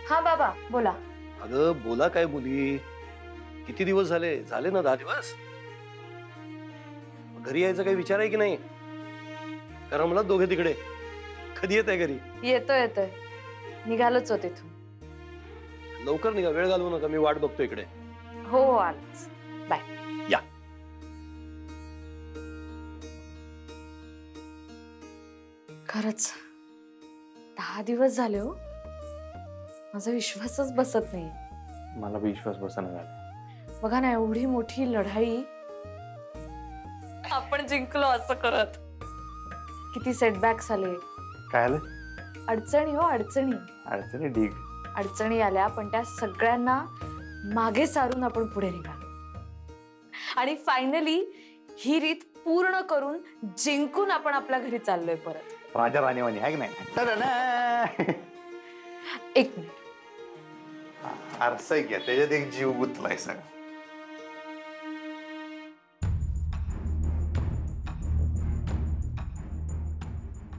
हा बाबा बोला. अगं बोला काय बोली. किती दिवस झाले ना 10 दिवस. घरी यायचा काही विचार आहे की नाही? कारण मला दोघे तिकडे. कधी येत आहे घरी? येतोय निघालोच होते तू. लवकर निघा, वेळ घालवू नका, मी वाट बघतो इकडे. हो आलोच. बाय. या. खरंच 10 दिवस झाले हो. माझा विश्वासच बसत नाही. मला विश्वास बसना झाला. बघा ना, एवढी मोठी लढाई आपण जिंकलो असं करत. किती सेटबॅक्स आले. काय आलं? अडचणी हो अडचणी. अडचणी ढीग. अडचणी आल्या, पण त्या सगळ्यांना मागे सारून आपण पुढे निघालो. आणि फायनली ही रीत पूर्ण करून जिंकून आपण आपल्या घरी चाललोय परत. राजा राणीवाणी आहे की नाही? एक मिनिट. आरसा घ्या, त्याच्यात एक जीव गुंतलाय सगळा.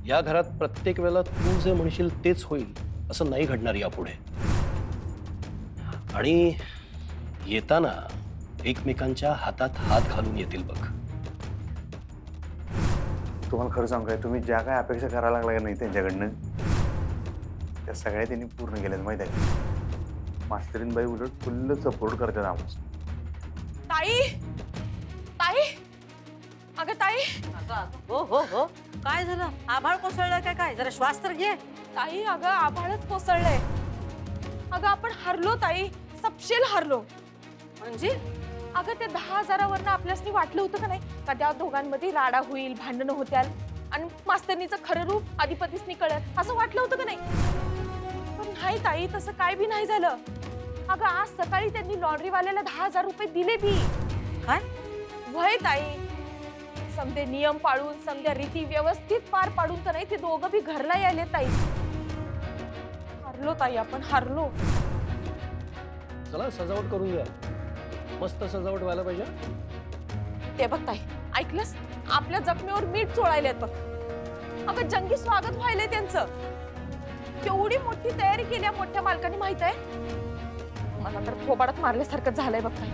या घरात प्रत्येक वेळेला तू जे म्हणशील तेच होईल असं नाही घडणार यापुढे. आणि येताना एकमेकांच्या हातात हात घालून येतील बघ. तुम्हाला खरं सांगू काय, तुम्ही ज्या काय अपेक्षा करायला लागल्या नाही त्यांच्याकडनं, त्या सगळ्या त्यांनी पूर्ण केल्यात माहित आहे. मास्तरीनबाई उलट फुल्ल सपोर्ट करतात आम्हाला. ताई ताई अगं ताई. हो हो हो, काय झालं? आभाळ कोसळलं काय? काय जरा श्वास तर घे. ताई अगं आभाळच कोसळलंय. अगं आपण हरलो ताई, सपशेल हरलो. म्हणजे अगं ते 10,000वरनं आपल्यासनी वाटलं होतं का नाही का त्या दोघांमध्ये राडा होईल, भांडणं होत्याल आणि मास्तरनीचं खरं रूप अधिपतीसनी कळत असं वाटलं होतं का नाही? पण नाही ताई, तसं काय बी नाही झालं. अगं आज सकाळी त्यांनी लॉन्ड्रीवाल्याला 10,000 रुपये दिले बी. काय? वय ताई, समजे नियम पाळून, समजा रीती व्यवस्थित पार पाडून तर नाही ते दोघं बी घरला यायले ताई. हरलो ताई, आपण हरलो. चला सजावट करून घ्या, मस्त सजावट व्हायला पाहिजे. ते बघ ताई, ऐकलंस? आपल्या जखमेवर मीठ चोळायलेत बघ. अगं जंगी स्वागत व्हायलंय त्यांचं. केवढी मोठी तयारी केली मोठ्या मालकाने माहित आहे. मला तर थोबाडात मारल्यासारखं झालंय बघ ताई.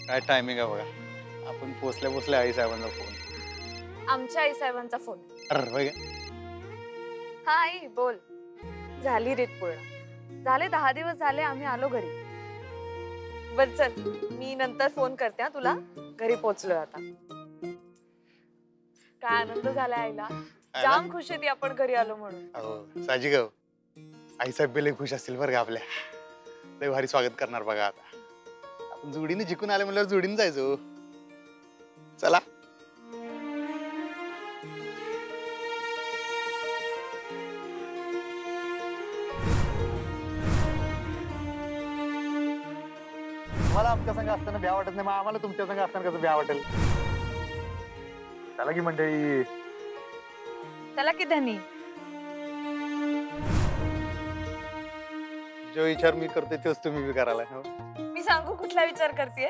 काय टायमिंग आहे बघा. आपण पोचल्या आई साहेबांना फोन. आमच्या आई साहेबांचा फोन. अरे बघा. हा आई बोल. झाली रीत पूर्ण. झाले 10 दिवस झाले आम्ही आलो घरी. बर चल, मी नंतर फोन करते तुला. घरी पोहोचलोय आता. काय आनंद झाला आईला. जाम खुश आहे ती आपण घरी आलो म्हणून. हो साजिक, आई साहेब लय खुश असतील बरं का. आपल्या लय भारी स्वागत करणार बघा. आता आपण जोडीने जिंकून आले म्हणल्यावर जोडीने जायचो. चला. मला आमच्या संघ असताना भ्या वाटत नाही, मग आम्हाला तुमच्या संघ असताना कसं भ्या वाटेल. चला की मंडळी. चला की धनी. जो विचार मी करते तेच तुम्ही बी करायला. मी सांगू कुठला विचार करतेय?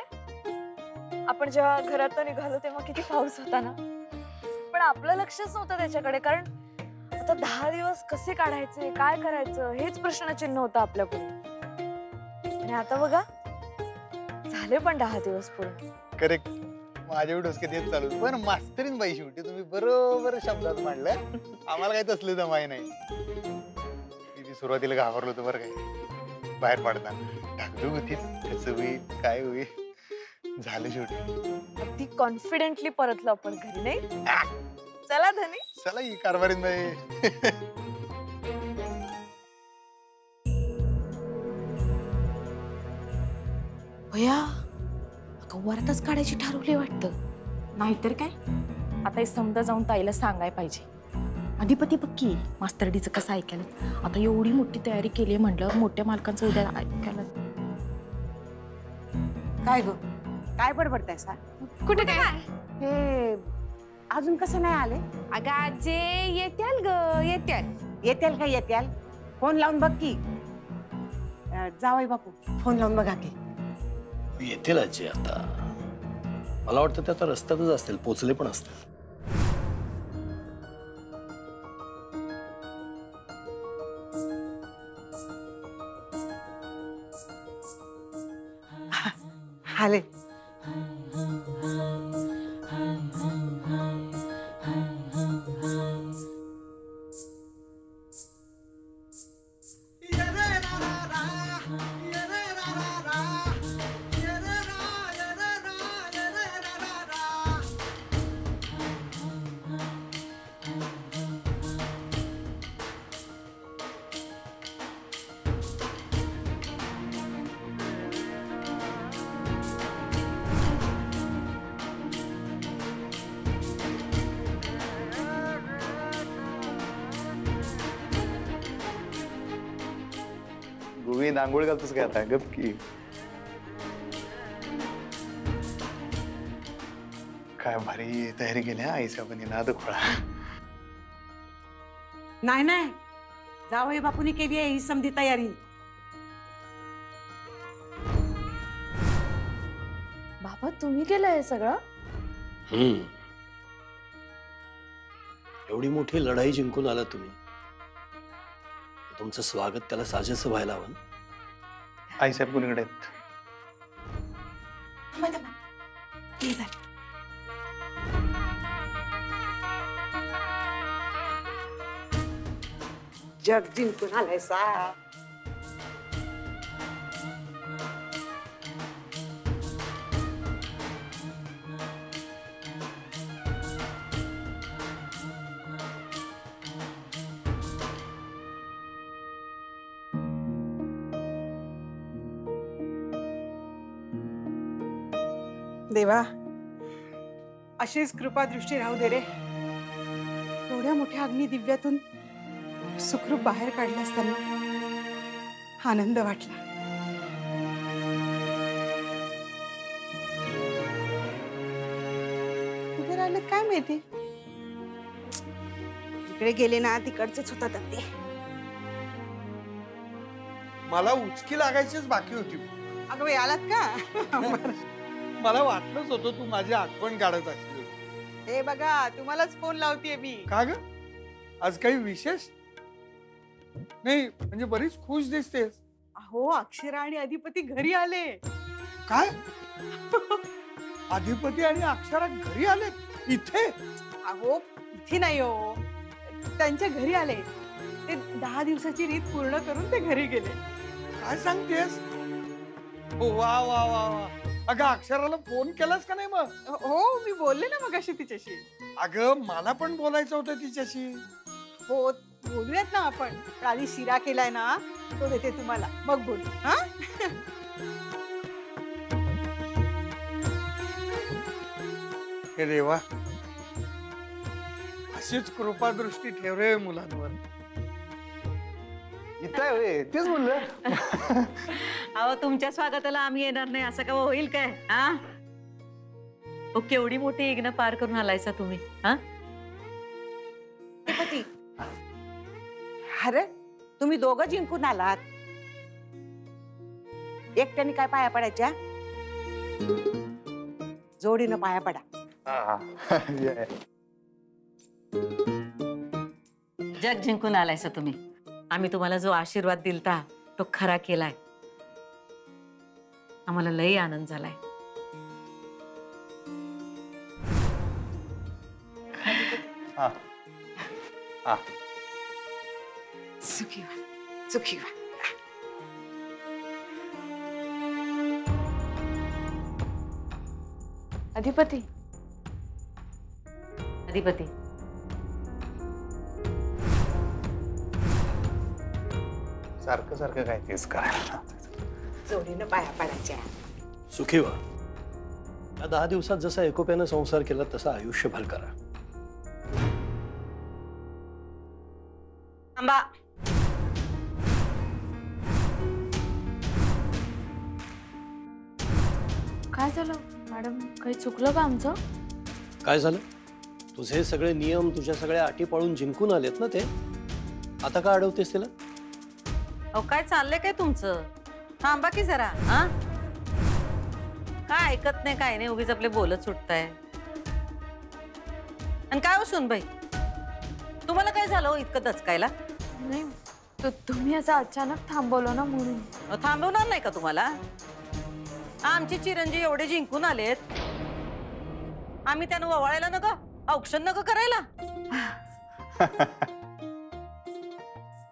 आपण जेव्हा घरातून निघालो तेव्हा किती पाऊस होता ना, पण आपलं लक्षच नव्हतं त्याच्याकडे. कारण आता 10 दिवस कसे काढायचे, काय करायचं हेच प्रश्नचिन्ह होतं आपल्या पुढे. आणि आता बघा झाले पण 10 दिवस पूर्ण. करेक्ट. माझ्या डोसक्यात तेच चालू. पण मास्तरीन बाई शेवटी तुम्ही बरोबर शब्दात मांडलं. आम्हाला काही तसले जमाई नाही. मी सुरुवातीला घाबरलो होतो बरं काय बाहेर पडताना. ढाकलू होतीच, कसं होईल काय होईल. झालं शेवटी. अगदी कॉन्फिडेंटली परतलो आपण घरी नाही. चला धनी. चला ही कारभारीन बाई. भया वरातच काढायची ठरवली वाटतं. नाहीतर काय, आता हे समजा जाऊन ताईला सांगाय पाहिजे. अधिपती पक्की मास्तरडीचं कसं ऐकायला. आता एवढी मोठी तयारी केली म्हणलं, मोठ्या मालकांचं उद्या ऐकायला. काय ग काय बडबडताय सा कुठे काय हे अजून कसं नाही आले अगं आजे येत्याल ग येत्याल. येत्याल का येत्याल फोन लावून बघ की जावई बापू फोन लावून बघा की येतील आजी आता. मला वाटतं ते आता रस्त्यातच असतील, पोचले पण असतील. आले गोविंद आंघोळ घालतोस काय आता गप की. काय भारी तयारी केली हा आईसाहेबांनी नाद खोळा. नाही नाही जावई बापूनी केली आहे ही समधी तयारी बाबा तुम्ही केलंय हे सगळं. एवढी मोठी लढाई जिंकून आला तुम्ही, तुमचं स्वागत त्याला साजेसं व्हायला हवं. आईसाहेब कुणीकडे आहेत? जग जिंकून आलाय सा देवा अशीच कृपादृष्टी राहू दे रे. एवढ्या मोठ्या अग्नी दिव्यातून सुखरूप बाहेर काढलं असताना आनंद वाटला. कुठे राहिले काय माहिती. इकडे गेले ना तिकडचेच होतात ते. मला उचकी लागायचीच बाकी होती. अगं बाई आलात का मला वाटलंच होतं तू माझी आठवण काढत असली. हे बघा तुम्हालाच फोन लावतीये मी. का ग आज काही विशेष नाही? म्हणजे बरीच खुश दिसतेस. अहो अक्षरा आणि अधिपती घरी आले. काय अधिपती आणि अक्षरा घरी आले इथे? अहो इथे नाही हो त्यांच्या घरी आले. ते 10 दिवसाची रीत पूर्ण करून ते घरी गेले. काय सांगतेस? वा वा वा वा. अगं अक्षराला फोन केलास का नाही मग? हो मी बोलले ना मगाशी तिच्याशी. अगं मला पण बोलायचं होतं तिच्याशी. हो बोलूयात ना आपण. पण आधी शिरा केलाय ना तो देते तुम्हाला मग बोलू. हा हे देवा अशीच कृपादृष्टी ठेव रे मुलांवर. इथं तेच म्हणलं. अहो तुमच्या स्वागताला आम्ही येणार नाही असं का होईल काय? हा ओ केवढी मोठी यज्ञ पार करून आलायसा तुम्ही. हा अधिपती अरे तुम्ही दोघं जिंकून आलात. एकट्याने काय पाया पडायच्या जोडीनं पाया पडा. जग जिंकून आलायसा तुम्ही. आम्ही तुम्हाला जो आशीर्वाद दिलता तो खरा केलाय. आम्हाला लई आनंद झालाय. हा हा सुखी व्हा सुखी व्हा. अधिपती अधिपती सारखं सारखं काय तेच करायला. जोडीनं पाया पडायच्या. सुखी व्हा. या 10 दिवसात जसा एकोप्यानं संसार केला तसा आयुष्यभर करा. थांबा. काय झालं मॅडम, काही चुकलं का आमचं? काय झालं? तुझे सगळे नियम, तुझ्या सगळ्या अटी पाळून जिंकून आलेत ना ते. आता का अडवतेस तिला? अहो काय चाललंय काय तुमचं? थांबा की जरा. हा काय ऐकत नाही, काय नाही, उगीच आपले बोलत सुटताय. आणि काय हो सुनबाई, तुम्हाला काय झालं हो इतकं दचकायला? नाही, तुम्ही असं अचानक थांबवलं ना म्हणून. अहो, थांबवणार नाही का तुम्हाला? आमचे चिरंजीव एवढे जिंकून आलेत, आम्ही त्यांना ववाळायला नका, औक्षण नका करायला.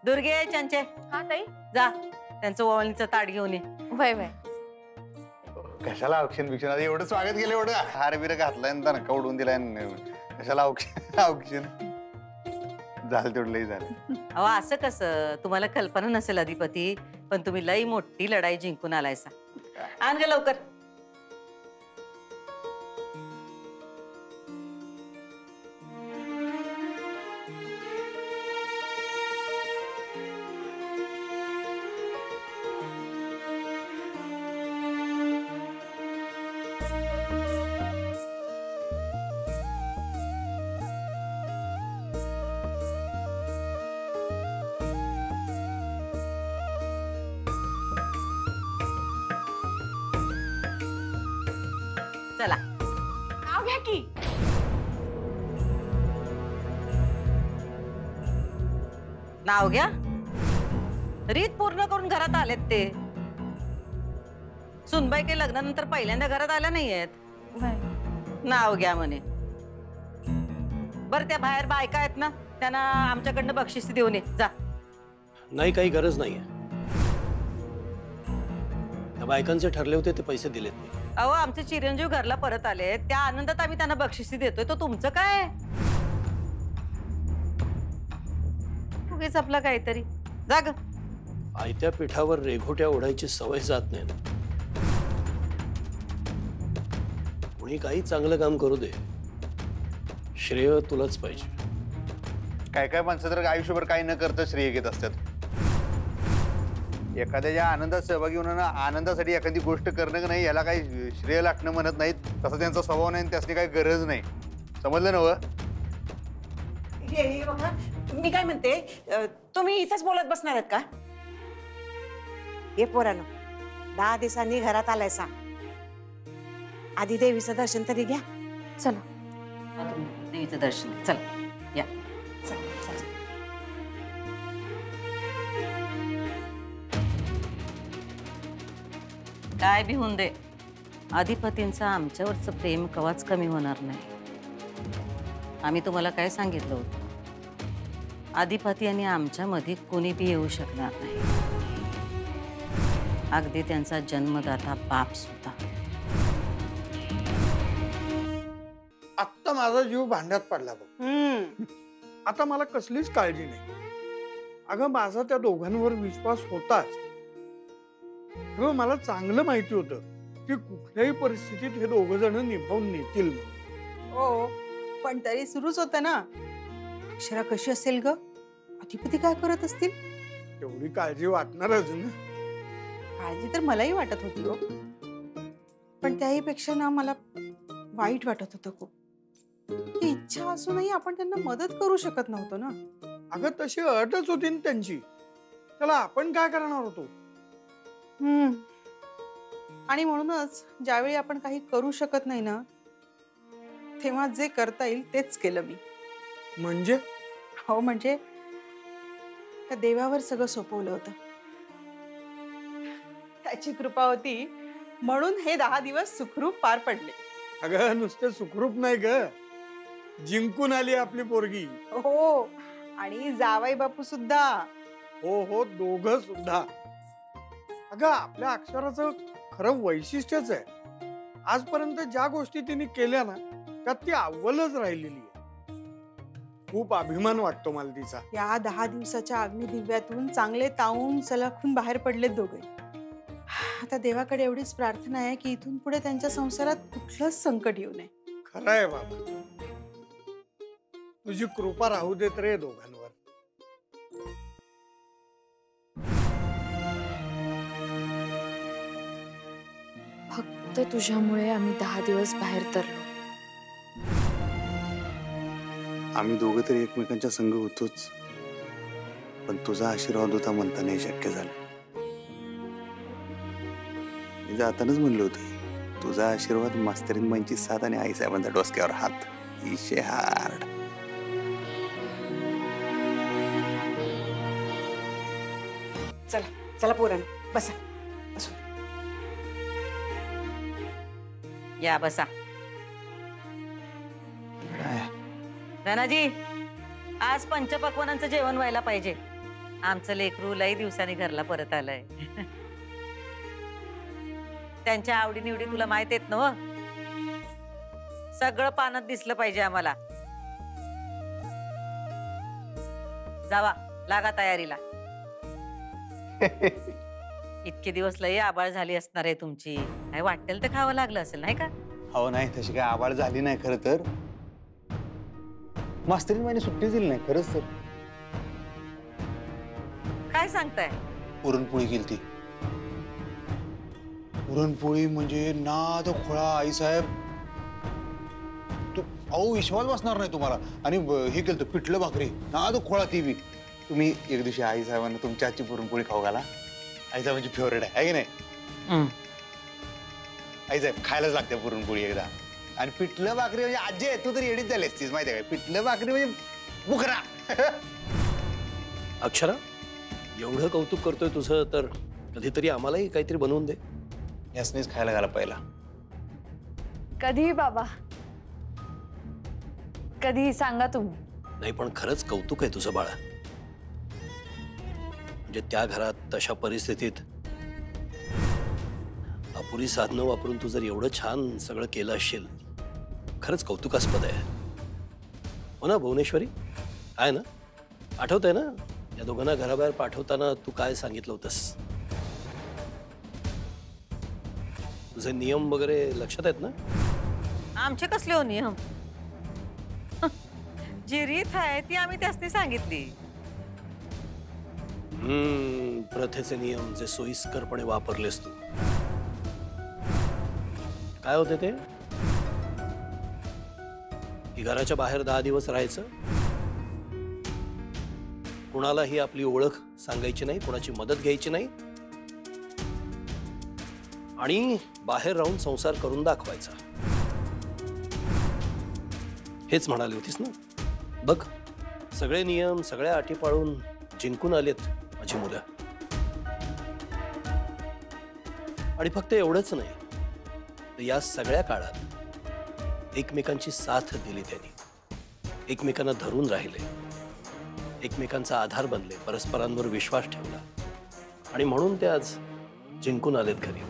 दुर्गे चंचे, हा ताई. जा त्यांचं ओवाळणीचं ताट घेऊन ये. वय वय. कशाला औक्षण बिक्षण, आता एवढं स्वागत केलं, एवढं हार बिर घातलाय ना, नका उडवून दिलाय, कशाला औक्षण औक्षण झालं तेवढं लई झालं. अहो असं कसं, तुम्हाला कल्पना नसेल अधिपती, पण तुम्ही लई मोठी लढाई जिंकून आलायसा. आण ग लवकर. चला नाव घ्या की. नाव घ्या. रीत पूर्ण करून घरात आलेत ते. सुनबाई काही लग्नानंतर पहिल्यांदा घरात आल्या नाहीयेत. नाव घ्या म्हणे. बरं त्या बाहेर बायका आहेत ना, त्यांना आमच्याकडनं बक्षिसी देऊन ये जा. नाही, काही गरज नाहीये. त्या बायकांचे ठरले होते ते पैसे दिलेत मी. अहो आमचे चिरंजीव घरला परत आले, त्या आनंदात आम्ही त्यांना बक्षिसी देतोय, तो तुमचं काय? उगीच आपला काहीतरी. जा ग. आयत्या पिठावर रेघोट्या ओढायची सवय जात नाही ना. कोणी काही चांगलं काम करू दे, श्रेय तुलाच पाहिजे. काय काय माणसं तर आयुष्यभर काही न करता श्रेय घेत असतात. एखाद्याच्या आनंदात सहभागी होणं, आनंदासाठी एखादी गोष्ट करणं नाही, याला काही श्रेय लागणं म्हणत नाहीत. तसं त्यांचा स्वभाव नाही, त्यासनी काही गरज नाही. समजलं ना व? हे बघा, मी काय म्हणते, तुम्ही इथेच बोलत बसणार आहेत का? ये पोरानो, 10 दिवसांनी घरात आलायसा, आधी देवीचं दर्शन तरी घ्या. चला. देवीचं दर्शन. चल या. काय बी होऊन दे, अधिपतींचं आमच्यावरचं प्रेम कवाच कमी होणार नाही. आम्ही तुम्हाला काय सांगितलं होतं, अधिपती आणि आमच्यामध्ये कोणी बी येऊ शकणार नाही, अगदी त्यांचा जन्मदाता बाप सुद्धा. आत्ता माझा जीव भांड्यात पडला बघ. आता मला कसलीच काळजी नाही. अगं माझा त्या दोघांवर विश्वास होताच. अगं मला चांगलं माहिती होतं की कुठल्याही परिस्थितीत हे दोघ जण निभावून नेतील. हो, पण तरी सुरूच होतं ना. अक्षरा कशी असेल ग? अधिपती काय करत असतील? तेवढी काळजी वाटणारच ना. काळजी तर मलाही वाटत होती हो, पण त्याहीपेक्षा ना मला वाईट वाटत होतं खूप. ही इच्छा असूनही आपण त्यांना मदत करू शकत नव्हतो ना. अगं तशी अटच होती ना त्यांची, त्याला आपण काय करणार होतो? आणि म्हणूनच ज्यावेळी आपण काही करू शकत नाही ना, तेव्हा जे करता येईल तेच केलं मी. म्हणजे? हो म्हणजे त्या देवावर सगळं सोपवलं होतं. त्याची कृपा होती म्हणून हे 10 दिवस सुखरूप पार पडले. अगं नुसते सुखरूप नाही ग, जिंकून आली आपली पोरगी. हो, आणि जावई बापू सुद्धा. हो हो, दोघं सुद्धा. अगं आपल्या अक्षराचं खरं वैशिष्ट्यच आहे, आजपर्यंत ज्या गोष्टी तिने केल्या ना त्यात ती अव्वलच राहिलेली आहे. खूप अभिमान वाटतो मला तिचा. या 10 दिवसाच्या अग्निदिव्यातून चांगले तावून सलखून बाहेर पडलेत दोघे. आता देवाकडे एवढीच प्रार्थना आहे की इथून पुढे त्यांच्या संसारात कुठलंच संकट येऊ नये. खरं आहे बाबा, तुझी कृपा राहू देत रे दोघांवर. फक्त तुझ्यामुळे आम्ही 10 दिवस बाहेर तरलो. आम्ही दोघं तरी एकमेकांच्या संग होतोच, पण तुझा आशीर्वाद होता म्हणता नाही शक्य झालं. मी जातानाच म्हणलं होतं, तुझा आशीर्वाद मास्तरीनबाईंची साथ आणि आईसाहेबांचा डोसक्यावर हात. इशे हार्ड. चला चला पोरांनो, बसा बसू. या बसा. काय धनाजी, आज पंचपक्वानांचं जेवण व्हायला पाहिजे. आमचं लेकरू लई दिवसांनी घरला परत आलंय. त्यांच्या आवडीनिवडी तुला माहित आहेत ना? हो? सगळं पानात दिसलं पाहिजे आम्हाला. जावा, लागा तयारीला. इतके दिवस लई आबाळ झाली असणार आहे तुमची. काय वाटेल तर खावं लागलं असेल नाही का? हो नाही, तशी काय आबाळ झाली नाही खरं तर. मास्तरीनबाईंनी सुट्टी दिली नाही खरंच तर. काय सांगताय? पुरणपोळी केली. पुरणपोळी म्हणजे नाद खोळा आईसाहेब. तू अहो विश्वास बसणार नाही तुम्हाला. आणि हे केलं पिठलं भाकरी, नाद खोळा ती बी. तुम्ही एक दिवशी आईसाहेबांना तुमच्या हातची पुरणपोळी खाऊ घाला. आईसाहेबांची फेवरेट आहे की नाही? आईसाहेब खायलाच लागते पुरणपोळी एकदा. आणि पिठलं भाकरी म्हणजे आजी तू तरी एडीच झाली असतीस माहिती आहे का? पिठलं भाकरी म्हणजे बुखरा. अक्षरा, एवढं कौतुक करतोय तुझं तर कधीतरी आम्हालाही काहीतरी बनवून दे. यासनीच खायला घाला पहिला. कधी बाबा, कधी सांगा तुम्ही. नाही पण खरंच कौतुक आहे तुझं बाळा. म्हणजे त्या घरात तशा परिस्थितीत अपुरी साधनं वापरून तू जर एवढं छान सगळं केलं असशील, खरंच कौतुकास्पद आहे. हो ना भुवनेश्वरी? आहे ना? आठवतंय ना या दोघांना घराबाहेर पाठवताना तू काय सांगितलं होतंस? तुझे नियम वगैरे लक्षात आहेत ना? आमचे कसले हो नियम? जी रीत आहे ती आम्ही त्यासनी सांगितली. प्रथेचे नियम जे सोयीस्करपणे वापरलेस तू. काय होते ते? की घराच्या बाहेर 10 दिवस राहायचं, कुणालाही आपली ओळख सांगायची नाही, कुणाची मदत घ्यायची नाही, आणि बाहेर राहून संसार करून दाखवायचा. हेच म्हणाली होतीस ना? बघ, सगळे नियम सगळ्या अटी पाळून जिंकून आलेत माझी मुलं. आणि फक्त एवढंच नाही, तर या सगळ्या काळात एकमेकांची साथ दिली त्यांनी. एकमेकांना धरून राहिले, एकमेकांचा आधार बनले, परस्परांवर विश्वास ठेवला, आणि म्हणून ते आज जिंकून आलेत घरी.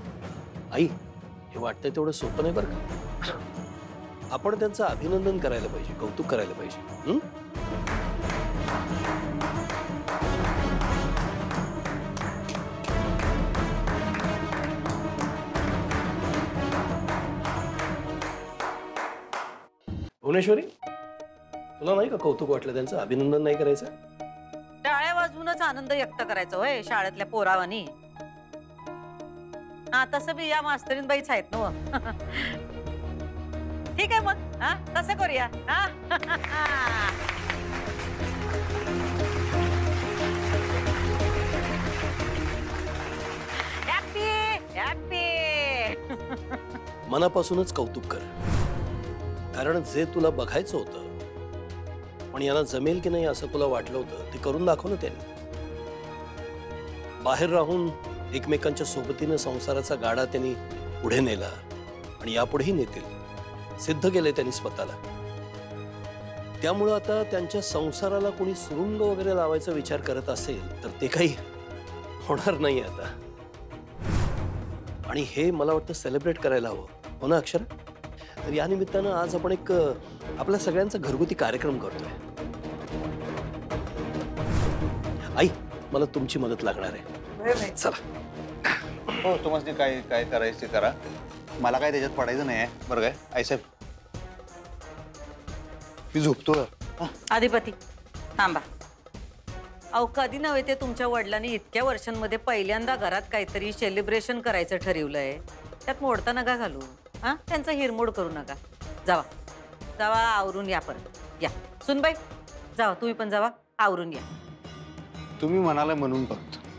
आई, हे वाटतंय तेवढं सोपं नाही बरं का. आपण त्यांचं अभिनंदन करायला पाहिजे, कौतुक करायला पाहिजे. भुवनेश्वरी, तुला नाही का कौतुक वाटलं त्यांचं? अभिनंदन नाही करायचं? टाळ्या वाजवूनच आनंद व्यक्त करायचा होय शाळेतल्या पोरावानी. हा, तसं बी या मास्तरीनबाईच आहेत ना. ठीक आहे मग, हा तसं करूया. हा हॅपी हॅपी. मनापासूनच कौतुक कर, कारण जे तुला बघायचं होतं पण यांना जमेल की नाही असं तुला वाटलं होतं, ते करून दाखवलं त्यांनी. बाहेर राहून एकमेकांच्या सोबतीनं संसाराचा गाडा त्यांनी पुढे नेला आणि यापुढेही नेतील. सिद्ध केले त्यांनी स्वतःला. त्यामुळं आता त्यांच्या संसाराला कोणी सुरुंग वगैरे लावायचा विचार करत असेल तर ते काही होणार नाही आता. आणि हे मला वाटतं सेलिब्रेट करायला हवं, हो ना अक्षर? तर या निमित्तानं आज आपण एक आपल्या सगळ्यांचा घरगुती कार्यक्रम करतोय. आई, मला तुमची मदत लागणार आहे. चला. हो, तुम्हाला काय काय करायचं ते करा. मला काय त्याच्यात पडायचं नाही आहे बरं काय आईसाहेब. मी झोपतो. अधिपती थांबा. अहो, कधी नव्हे ते तुमच्या वडिलांनी इतक्या वर्षांमध्ये पहिल्यांदा घरात काहीतरी सेलिब्रेशन करायचं ठरवलंय. त्यात मोडता नका घालू. हा, त्यांचा हिरमोड करू नका. जावा जावा, आवरून या परत. या सुनबाई, जावा तुम्ही पण, जावा आवरून या. तुम्ही म्हणाला म्हणून बघतो.